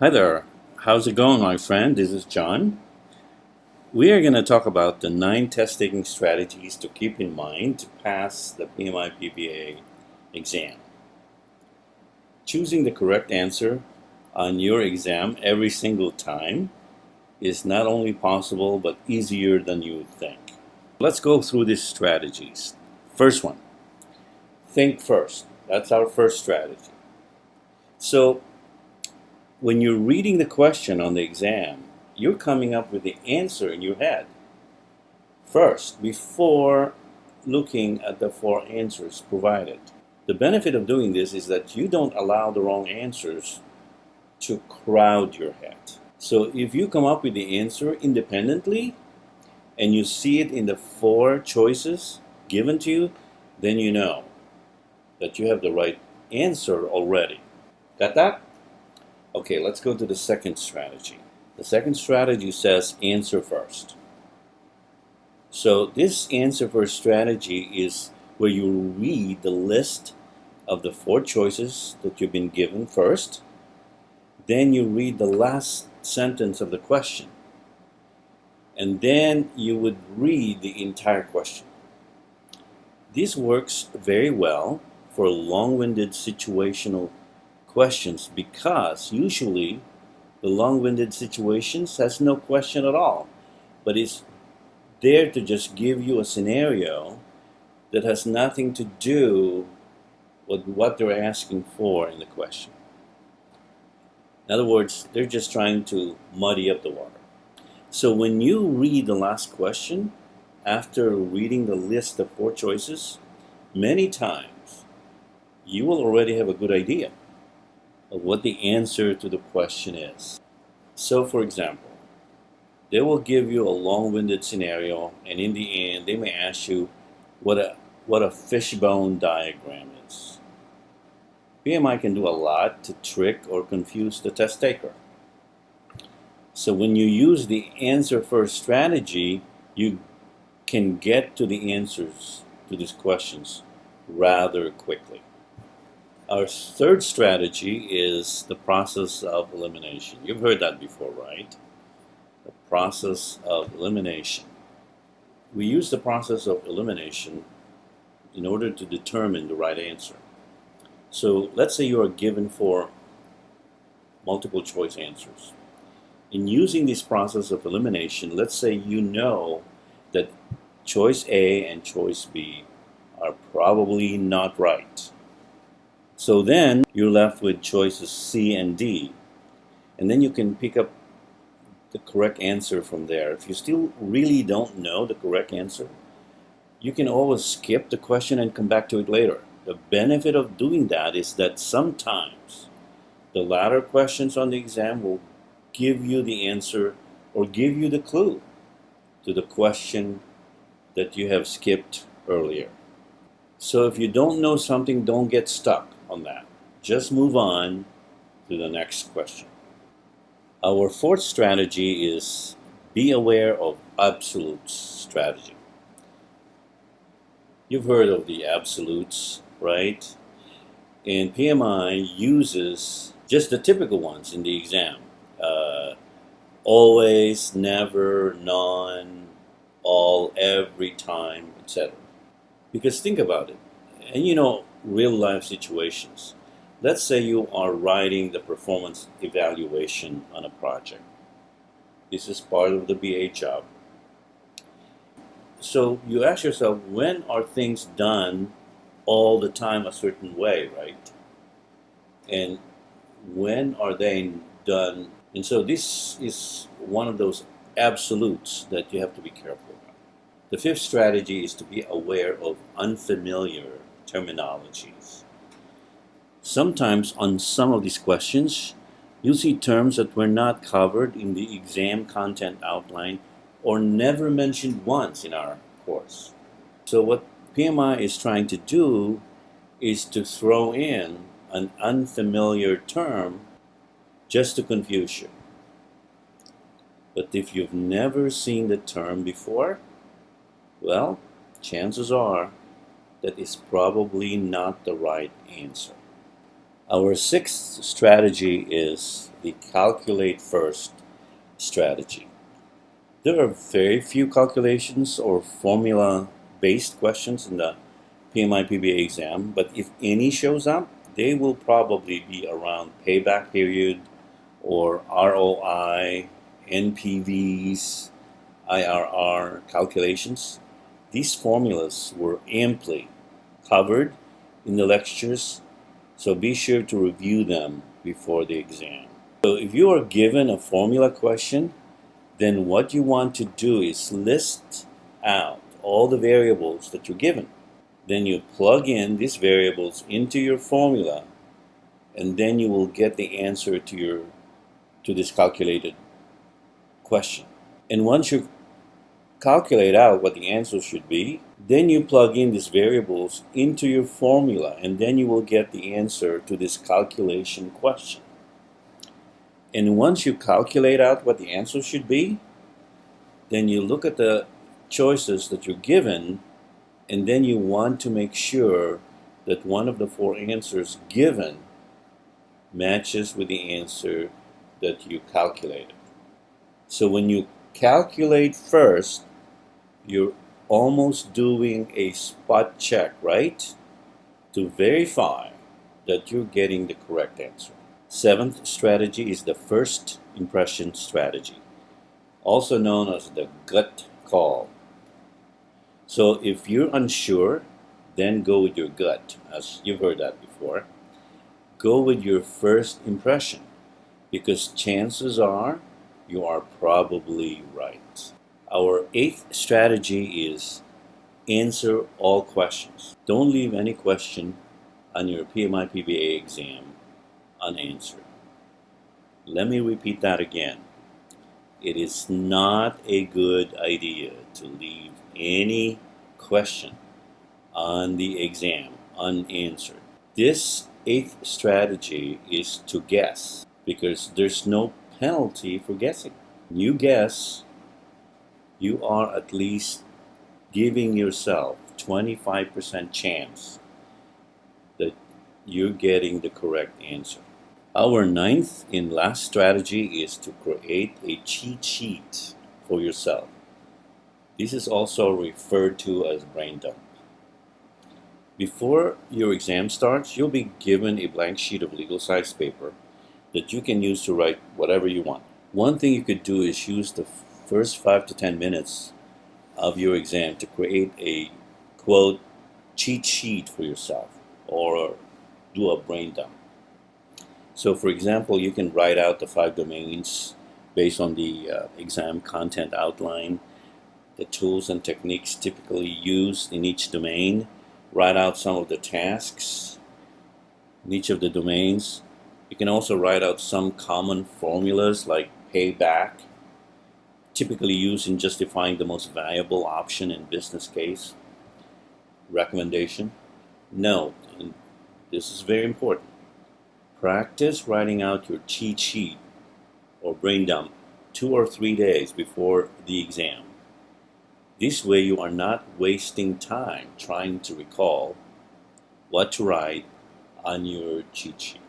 Hi there. How's it going, my friend? This is John. We are going to talk about the 9 test-taking strategies to keep in mind to pass the PMI-PBA exam. Choosing the correct answer on your exam every single time is not only possible but easier than you would think. Let's go through these strategies. First one, think first. That's our first strategy. So when you're reading the question on the exam, you're coming up with the answer in your head first before looking at the 4 answers provided. The benefit of doing this is that you don't allow the wrong answers to crowd your head. So if you come up with the answer independently and you see it in the 4 choices given to you, then you know that you have the right answer already. Got that? Okay, let's go to the second strategy. The second strategy says answer first. So this answer first strategy is where you read the list of the 4 choices that you've been given first. Then you read the last sentence of the question. And then you would read the entire question. This works very well for long-winded situational questions because usually the long-winded situations has no question at all, but it's there to just give you a scenario that has nothing to do with what they're asking for in the question. In other words, they're just trying to muddy up the water. So when you read the last question, after reading the list of 4 choices, many times you will already have a good idea of what the answer to the question is. So for example, they will give you a long-winded scenario, and in the end they may ask you what a fishbone diagram is. PMI can do a lot to trick or confuse the test taker. So when you use the answer first strategy, you can get to the answers to these questions rather quickly. Our third strategy is the process of elimination. You've heard that before, right? The process of elimination. We use the process of elimination in order to determine the right answer. So let's say you are given 4 multiple choice answers. In using this process of elimination, let's say you know that choice A and choice B are probably not right. So then you're left with choices C and D, and then you can pick up the correct answer from there. If you still really don't know the correct answer, you can always skip the question and come back to it later. The benefit of doing that is that sometimes the latter questions on the exam will give you the answer or give you the clue to the question that you have skipped earlier. So if you don't know something, don't get stuck on that. Just move on to the next question. Our 4th strategy is be aware of absolutes strategy. You've heard of the absolutes, right? And PMI uses just the typical ones in the exam. Always, never, none, all, every time, etc. Because think about it, and you know, real life situations. Let's say you are writing the performance evaluation on a project. This is part of the BA job. So you ask yourself, when are things done all the time a certain way, right? And when are they done? And so this is one of those absolutes that you have to be careful about. The 5th strategy is to be aware of unfamiliar terminologies. Sometimes on some of these questions, you'll see terms that were not covered in the exam content outline or never mentioned once in our course. So what PMI is trying to do is to throw in an unfamiliar term just to confuse you. But if you've never seen the term before, well, chances are that it's probably not the right answer. Our 6th strategy is the calculate first strategy. There are very few calculations or formula-based questions in the PMI-PBA exam, but if any shows up, they will probably be around payback period or ROI, NPVs, IRR calculations. These formulas were amply covered in the lectures, so be sure to review them before the exam. So if you are given a formula question, then what you want to do is list out all the variables that you're given. Then you plug in these variables into your formula, and then you will get the answer to this calculated question. And once you calculate out what the answer should be, then you plug in these variables into your formula, and then you will get the answer to this calculation question. And once you calculate out what the answer should be, then you look at the choices that you're given, and then you want to make sure that one of the four answers given matches with the answer that you calculated. So when you calculate first, you're almost doing a spot check, right? To verify that you're getting the correct answer. Seventh strategy is the first impression strategy, also known as the gut call. So if you're unsure, then go with your gut, as you've heard that before. Go with your first impression, because chances are you are probably right. Our eighth strategy is answer all questions. Don't leave any question on your PMI-PBA exam unanswered. Let me repeat that again. It is not a good idea to leave any question on the exam unanswered. This eighth strategy is to guess, because there's no penalty for guessing. You guess, you are at least giving yourself 25% chance that you're getting the correct answer. Our ninth and last strategy is to create a cheat sheet for yourself. This is also referred to as brain dump. Before your exam starts, you'll be given a blank sheet of legal size paper that you can use to write whatever you want. One thing you could do is use the first 5 to 10 minutes of your exam to create a, quote, cheat sheet for yourself, or do a brain dump. So for example, you can write out the 5 domains based on the exam content outline, the tools and techniques typically used in each domain, write out some of the tasks in each of the domains. You can also write out some common formulas like payback, typically used in justifying the most valuable option in business case. Recommendation. Note, and this is very important, practice writing out your cheat sheet or brain dump 2 or 3 days before the exam. This way you are not wasting time trying to recall what to write on your cheat sheet.